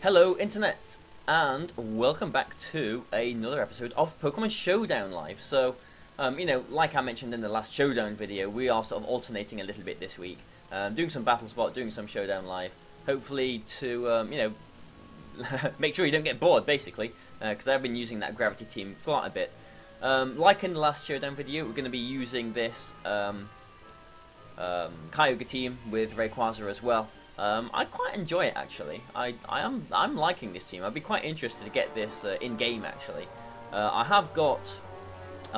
Hello Internet, and welcome back to another episode of Pokemon Showdown Live. So, like I mentioned in the last Showdown video, we are sort of alternating a little bit this week. Doing some Battle Spot, doing some Showdown Live, hopefully to, make sure you don't get bored, basically, because I've been using that Gravity team quite a bit. Like in the last Showdown video, we're going to be using this Kyogre team with Rayquaza as well. I quite enjoy it actually. I'm liking this team. I'd be quite interested to get this in game actually. I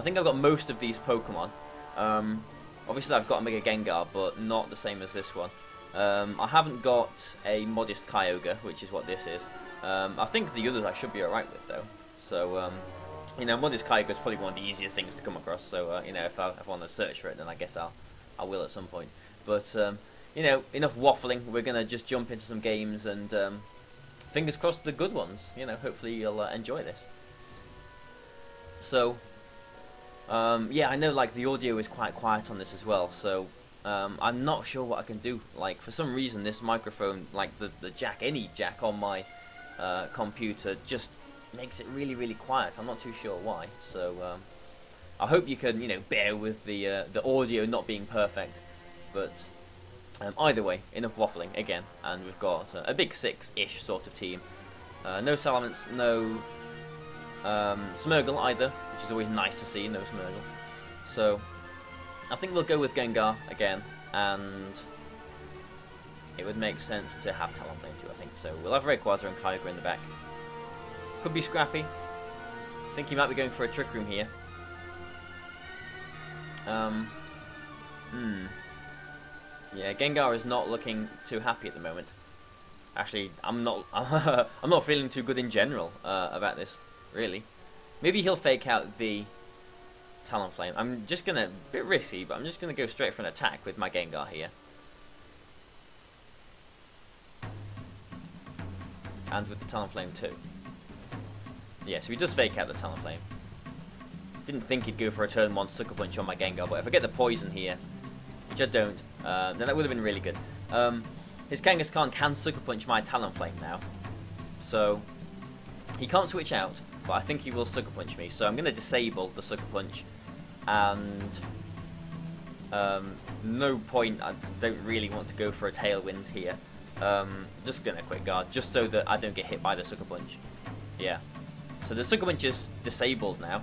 think I've got most of these Pokemon. Obviously I've got a Mega Gengar, but not the same as this one. I haven't got a Modest Kyogre, which is what this is. I think the others I should be alright with though. So Modest Kyogre is probably one of the easiest things to come across. So if I want to search for it, then I guess I will at some point. But enough waffling. We're going to just jump into some games and fingers crossed the good ones. Hopefully you'll enjoy this. So, yeah, I know like the audio is quite quiet on this as well, so I'm not sure what I can do. Like, for some reason this microphone, like the jack, any jack on my computer just makes it really, really quiet. I'm not too sure why. So, I hope you can, bear with the audio not being perfect, but... either way, enough waffling again, and we've got a big six-ish sort of team. No Salamence, no Smeargle either, which is always nice to see, no Smeargle. So, I think we'll go with Gengar again, and it would make sense to have Talonflame too, I think. So, we'll have Rayquaza and Kyogre in the back. Could be Scrappy. I think he might be going for a Trick Room here. Yeah, Gengar is not looking too happy at the moment. Actually, I'm not. I'm not feeling too good in general about this, really. Maybe he'll fake out the Talonflame. I'm just gonna, a bit risky, but I'm just gonna go straight for an attack with my Gengar here. And with the Talonflame too. Yeah, so he does fake out the Talonflame. Didn't think he'd go for a turn 1 Sucker Punch on my Gengar, but if I get the poison here, which I don't, then that would have been really good. His Kangaskhan can Sucker Punch my Talonflame now, so he can't switch out, but I think he will Sucker Punch me, so I'm going to disable the Sucker Punch, and no point, I don't really want to go for a Tailwind here. Just going to Quick Guard, just so that I don't get hit by the Sucker Punch. Yeah, so the Sucker Punch is disabled now.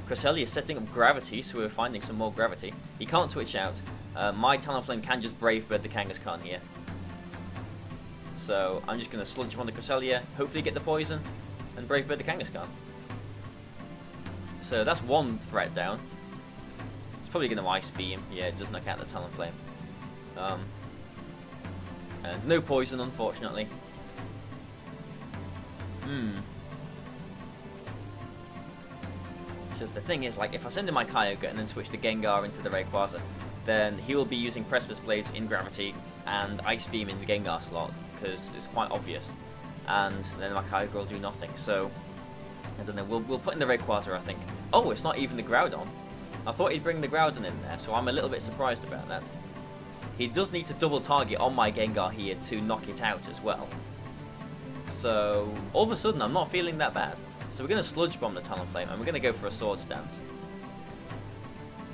Cresselia is setting up Gravity, so we're finding some more Gravity. He can't switch out. My Talonflame can just Brave Bird the Kangaskhan here. So I'm just going to sludge him on the Cresselia, hopefully get the poison, and Brave Bird the Kangaskhan. So that's one threat down. It's probably going to Ice Beam. Yeah, it does knock out the Talonflame. And no poison, unfortunately. Just the thing is, like, if I send in my Kyogre and then switch the Gengar into the Rayquaza, then he will be using Precipice Blades in Gravity and Ice Beam in the Gengar slot, because it's quite obvious. And then my Kyogre will do nothing, so... I don't know, we'll put in the Rayquaza, I think. Oh, it's not even the Groudon. I thought he'd bring the Groudon in there, so I'm a little bit surprised about that. He does need to double target on my Gengar here to knock it out as well. So, all of a sudden, I'm not feeling that bad. So we're going to Sludge Bomb the Talonflame, and we're going to go for a Swords Dance.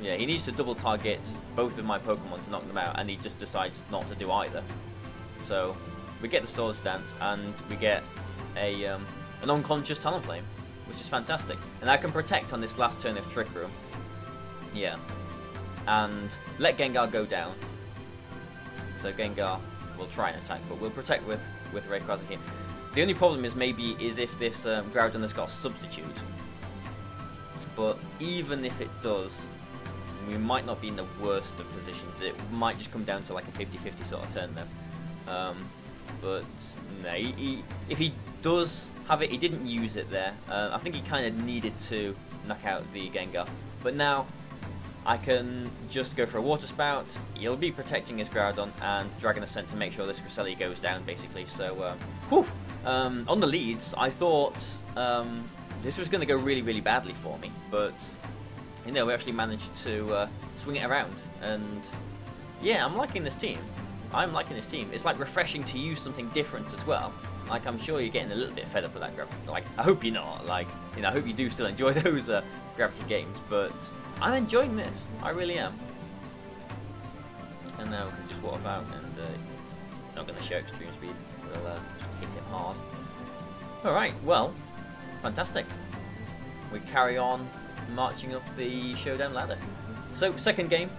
Yeah, he needs to double target both of my Pokemon to knock them out, and he just decides not to do either. So we get the Swords Dance, and we get an unconscious Talonflame, which is fantastic. And I can protect on this last turn of Trick Room. Yeah. And let Gengar go down. So Gengar will try and attack, but we'll protect with Rayquaza here. The only problem is if this Groudon has got a substitute. But even if it does, we might not be in the worst of positions. It might just come down to like a 50-50 sort of turn though. But no, if he does have it, he didn't use it there. I think he kind of needed to knock out the Gengar. But now I can just go for a Water Spout. He'll be protecting his Groudon and Dragon Ascent to make sure this Cresselia goes down basically. So, whew. On the leads, I thought this was going to go really, really badly for me, but we actually managed to swing it around, and yeah, I'm liking this team. I'm liking this team. It's like refreshing to use something different as well. Like, I'm sure you're getting a little bit fed up with that gravity. Like, I hope you're not. Like, you know, I hope you do still enjoy those gravity games. But I'm enjoying this. I really am. And now we can just walk about and not going to show extreme speed. We'll just hit him hard. Alright, well, fantastic. We carry on marching up the Showdown ladder. So, second game.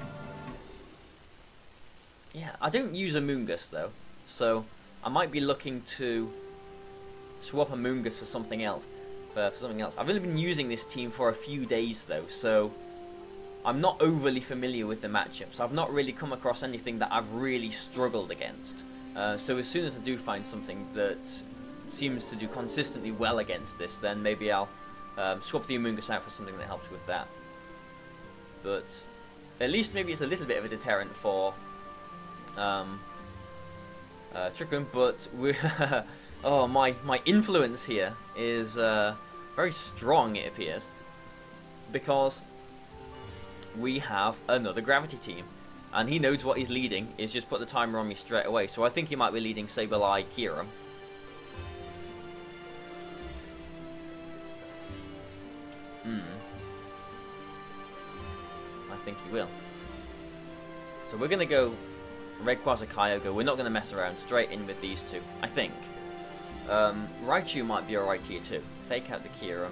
Yeah, I don't use a Moongus though, so I might be looking to swap a Moongus for something else. I've only been using this team for a few days though, so I'm not overly familiar with the matchups. I've not really come across anything that I've really struggled against. So as soon as I do find something that seems to do consistently well against this, then maybe I'll swap the Amoonguss out for something that helps with that. But at least maybe it's a little bit of a deterrent for Trick Room, but oh, my influence here is very strong, it appears, because we have another Gravity team, and he knows what he's leading. He's just put the timer on me straight away, so I think he might be leading Sableye, Kyogre. I think he will. So we're going to go Rayquaza, Kyogre. We're not going to mess around. Straight in with these two, I think. Raichu might be alright here too. Fake out the Kyogre.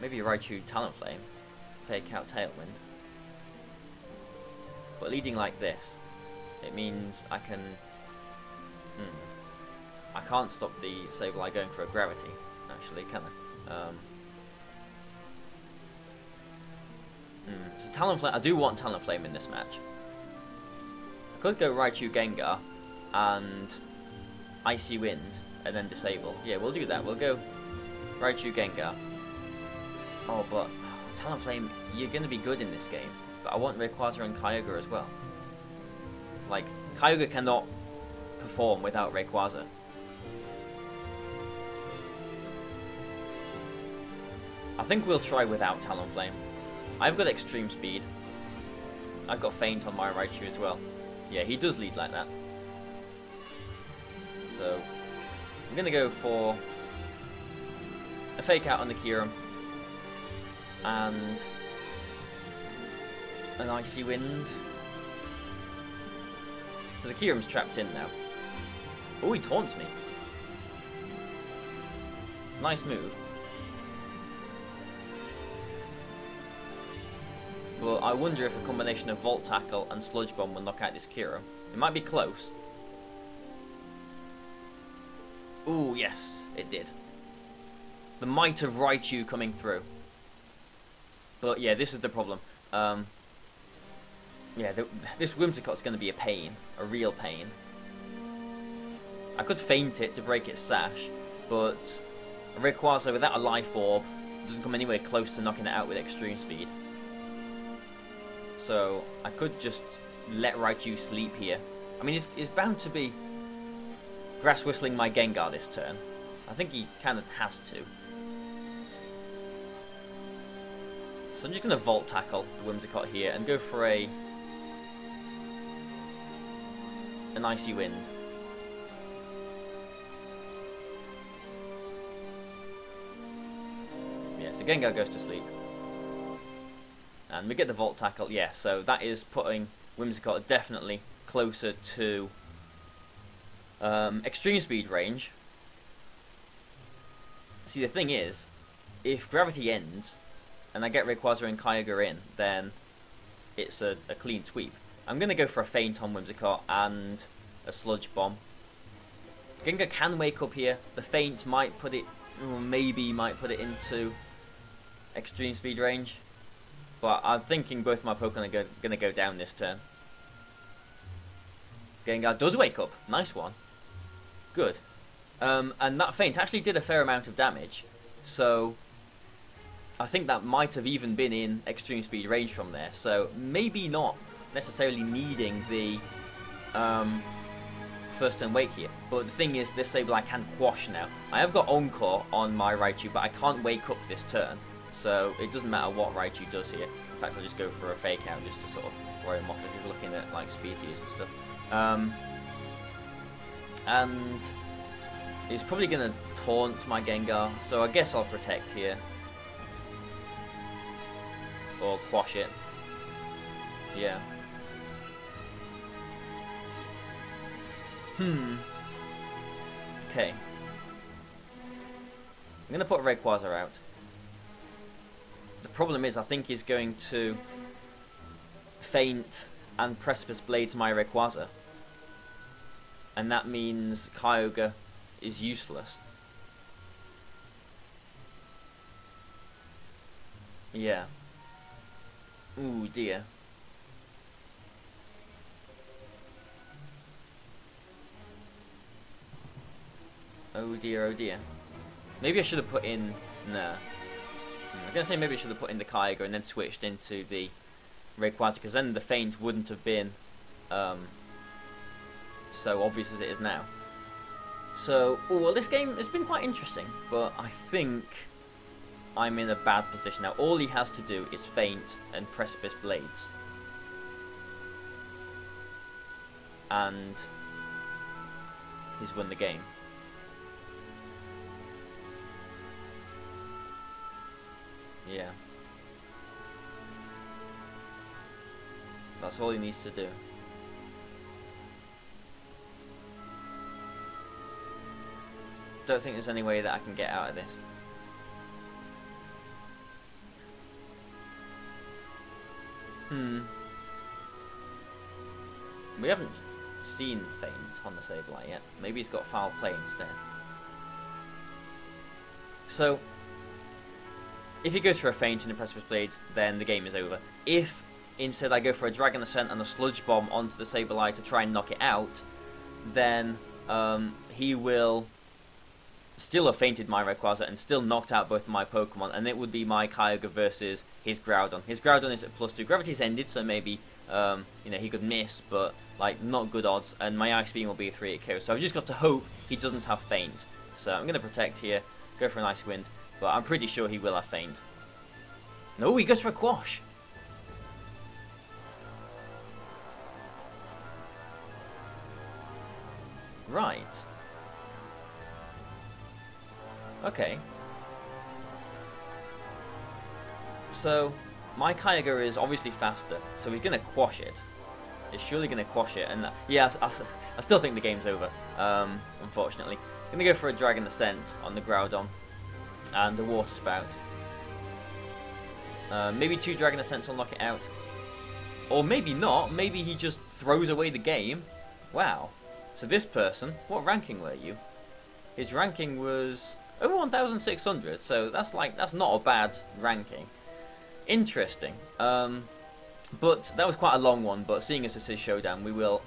Maybe Raichu Talonflame. Fake out Tailwind. But leading like this, it means I can... I can't stop the Sableye going for a Gravity, actually, can I? So Talonflame, I do want Talonflame in this match. I could go Raichu Gengar and Icy Wind and then disable. Yeah, we'll do that. We'll go Raichu Gengar. Oh, but Talonflame, you're going to be good in this game. But I want Rayquaza and Kyogre as well. Like, Kyogre cannot perform without Rayquaza. I think we'll try without Talonflame. I've got extreme speed. I've got feint on my Raichu as well. Yeah, he does lead like that. So, I'm going to go for a fake out on the Kyogre and an Icy Wind. So the Kyogre's trapped in now. Oh, he taunts me. Nice move. But I wonder if a combination of Volt Tackle and Sludge Bomb will knock out this Kyogre. It might be close. Ooh, yes, it did. The might of Raichu coming through. But yeah, this is the problem. Yeah, this Whimsicott's going to be a pain. A real pain. I could feint it to break its sash, but a Rayquaza without a Life Orb doesn't come anywhere close to knocking it out with extreme speed. So I could just let Raichu sleep here. I mean, he's bound to be grass whistling my Gengar this turn. I think he kind of has to. So I'm just going to Volt Tackle the Whimsicott here and go for an Icy Wind. Yeah, so Gengar goes to sleep. And we get the Volt Tackle, yeah, so that is putting Whimsicott definitely closer to extreme speed range. See, the thing is, if Gravity ends, and I get Rayquaza and Kyogre in, then it's a clean sweep. I'm going to go for a feint on Whimsicott and a Sludge Bomb. Gengar can wake up here. The feint might put it, or maybe might put it into extreme speed range. But I'm thinking both my Pokemon are going to go down this turn. Gengar does wake up. Nice one. Good. And that feint actually did a fair amount of damage. So I think that might have even been in extreme speed range from there. So maybe not necessarily needing the first turn wake here. But the thing is, this Sableye can quash now. I have got Encore on my Raichu, but I can't wake up this turn. So it doesn't matter what Raichu does here. In fact, I'll just go for a fake out just to sort of throw him off if he's looking at like speed tiers and stuff. And he's probably going to taunt my Gengar, so I guess I'll protect here. Or quash it. Yeah. Okay. I'm going to put Rayquaza out. The problem is I think he's going to feint and Precipice Blade to my Rayquaza. And that means Kyogre is useless. Yeah. Ooh dear. Oh dear, oh dear. Maybe I should have put in... Nah. I'm going to say maybe I should have put in the Kyogre and then switched into the Rayquaza, because then the feint wouldn't have been so obvious as it is now. So, well, this game has been quite interesting, but I think I'm in a bad position now. All he has to do is feint and Precipice Blades. And he's won the game. Yeah. That's all he needs to do. Don't think there's any way that I can get out of this. We haven't seen feint on the Sableye yet. Maybe he's got foul play instead. So, if he goes for a feint and a Precipice Blade, then the game is over. If instead I go for a Dragon Ascent and a Sludge Bomb onto the Sableye to try and knock it out, then he will still have feinted my Rayquaza and still knocked out both of my Pokemon, and it would be my Kyogre versus his Groudon. His Groudon is at +2. Gravity's ended, so maybe you know, he could miss, but like not good odds, and my Ice Beam will be a 3-hit KO. So I've just got to hope he doesn't have feint. So I'm going to protect here, go for an Ice Wind, but I'm pretty sure he will have feint. No, he goes for a Quash. Right. Okay. So, my Kyogre is obviously faster, so he's going to quash it. He's surely going to quash it, and yeah, I still think the game's over, unfortunately. I'm going to go for a Dragon Ascent on the Groudon, and the Water Spout. Maybe 2 Dragon Ascents will knock it out. Or maybe not, maybe he just throws away the game. Wow. So this person, what ranking were you? His ranking was over 1,600, so that's not a bad ranking. Interesting. But that was quite a long one, but seeing as this is Showdown, we will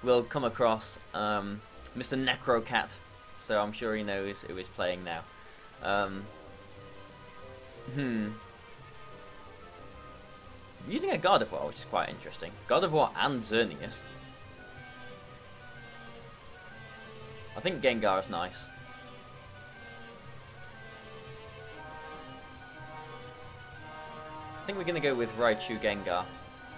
we'll come across Mr. Necrocat, so I'm sure he knows who is playing now. Using a Gardevoir, which is quite interesting. Gardevoir and Xerneas. I think Gengar is nice. I think we're going to go with Raichu Gengar,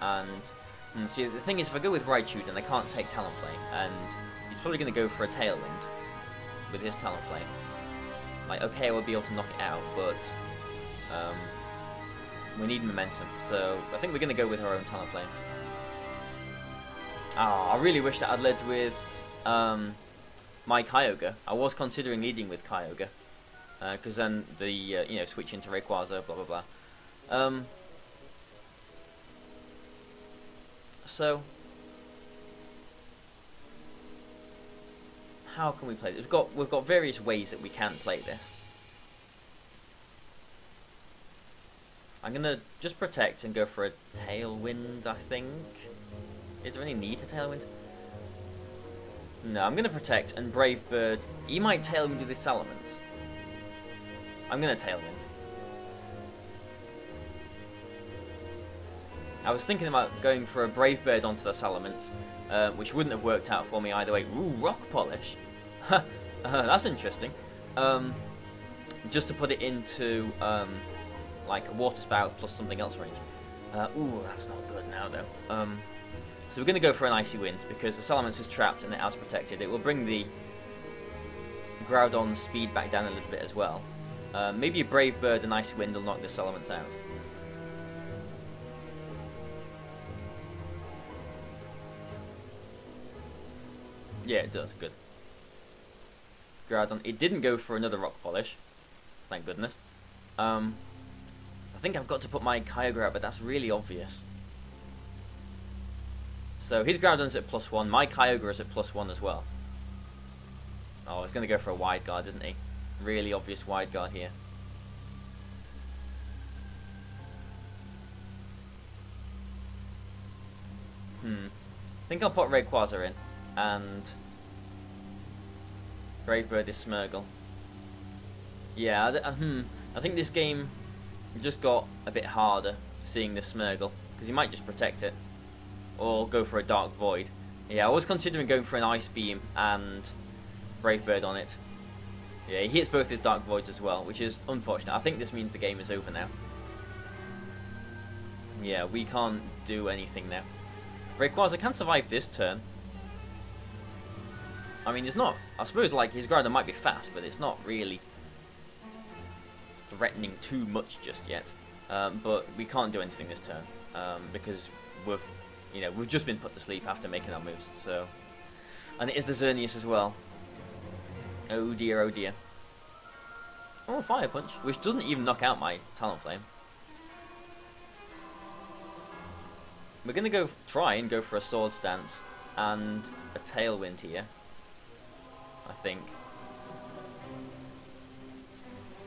and see, the thing is, if I go with Raichu, then I can't take Talonflame, and he's probably going to go for a Tailwind with his Talonflame. Like, okay, I will be able to knock it out, but we need momentum, so I think we're going to go with our own Talonflame. I really wish that I'd led with my Kyogre. I was considering leading with Kyogre, because then the you know, switch into Rayquaza, blah blah blah. So how can we play this? We've got various ways that we can play this. I'm gonna just protect and go for a Tailwind, I think. Is there any need to Tailwind? No, I'm gonna protect and Brave Bird. He might Tailwind with his Salamence. I'm gonna Tailwind. I was thinking about going for a Brave Bird onto the Salamence, which wouldn't have worked out for me either way. Ooh, Rock Polish. That's interesting. just to put it into like a water spout plus something else range. Ooh, that's not good now though. So we're going to go for an Icy Wind because the Salamence is trapped and it has protected. It will bring the Groudon's speed back down a little bit as well. Maybe a Brave Bird and Icy Wind will knock the Salamence out. Yeah, it does. Good. Groudon. It didn't go for another Rock Polish. Thank goodness. I think I've got to put my Kyogre out, but that's really obvious. So his Groudon's at +1. My Kyogre is at +1 as well. Oh, he's going to go for a Wide Guard, isn't he? Really obvious Wide Guard here. I think I'll put Rayquaza in. And Brave Bird is Smeargle. Yeah, I think this game just got a bit harder seeing this Smeargle, because he might just protect it or go for a Dark Void. Yeah, I was considering going for an Ice Beam and Brave Bird on it. Yeah, he hits both his Dark Voids as well, which is unfortunate. I think this means the game is over now. Yeah, we can't do anything now. Rayquaza can survive this turn. I mean, it's not... I suppose, like, his Groudon might be fast, but it's not really threatening too much just yet. But we can't do anything this turn because we've just been put to sleep after making our moves. So, and it is the Xerneas as well. Oh dear, oh dear. Oh, Fire Punch, which doesn't even knock out my Talonflame. We're gonna try and go for a Swords Dance and a Tailwind here, I think.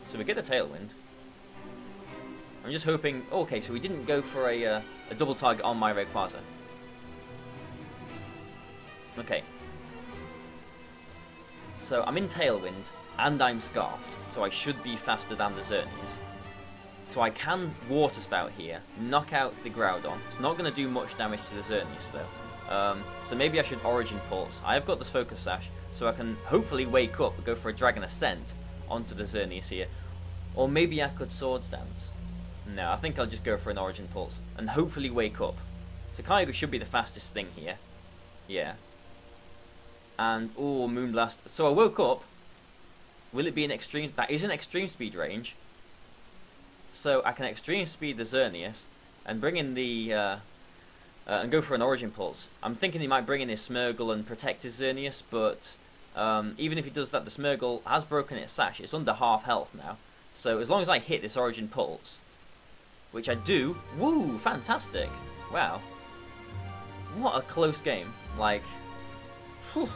So we get a Tailwind. I'm just hoping... Oh, okay, so we didn't go for a double target on my Rayquaza. Okay. So I'm in Tailwind, and I'm Scarfed, so I should be faster than the Xerneas. So I can Water Spout here, knock out the Groudon. It's not going to do much damage to the Xerneas, though. So maybe I should Origin Pulse. I have got this Focus Sash, so I can hopefully wake up and go for a Dragon Ascent onto the Xerneas here. Or maybe I could Swords Dance. No, I think I'll just go for an Origin Pulse and hopefully wake up. So Kyogre should be the fastest thing here. Yeah. And, oh, Moonblast. So I woke up. Will it be an extreme... That is an extreme speed range. So I can extreme speed the Xerneas and bring in the... and go for an Origin Pulse. I'm thinking he might bring in his Smeargle and protect his Xerneas, but even if he does that, the Smeargle has broken its Sash. It's under half health now. So as long as I hit this Origin Pulse, which I do... Woo! Fantastic! Wow. What a close game. Like... Whew.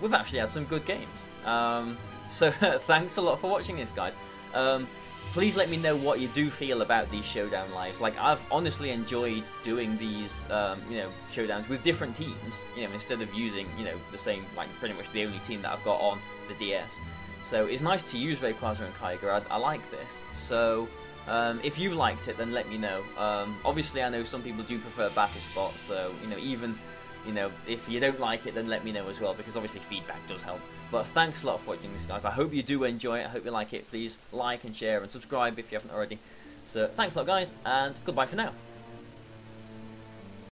We've actually had some good games. So thanks a lot for watching this, guys. Please let me know what you do feel about these Showdown lives. Like, I've honestly enjoyed doing these, Showdowns with different teams, instead of using, the same, like, pretty much the only team that I've got on the DS. So it's nice to use Rayquaza and Kyogre. I like this. So if you've liked it, then let me know. Obviously, I know some people do prefer Battle Spot, so, even... if you don't like it, then let me know as well, because obviously feedback does help. But thanks a lot for watching this, guys. I hope you do enjoy it. I hope you like it. Please like and share and subscribe if you haven't already. So thanks a lot, guys, and goodbye for now.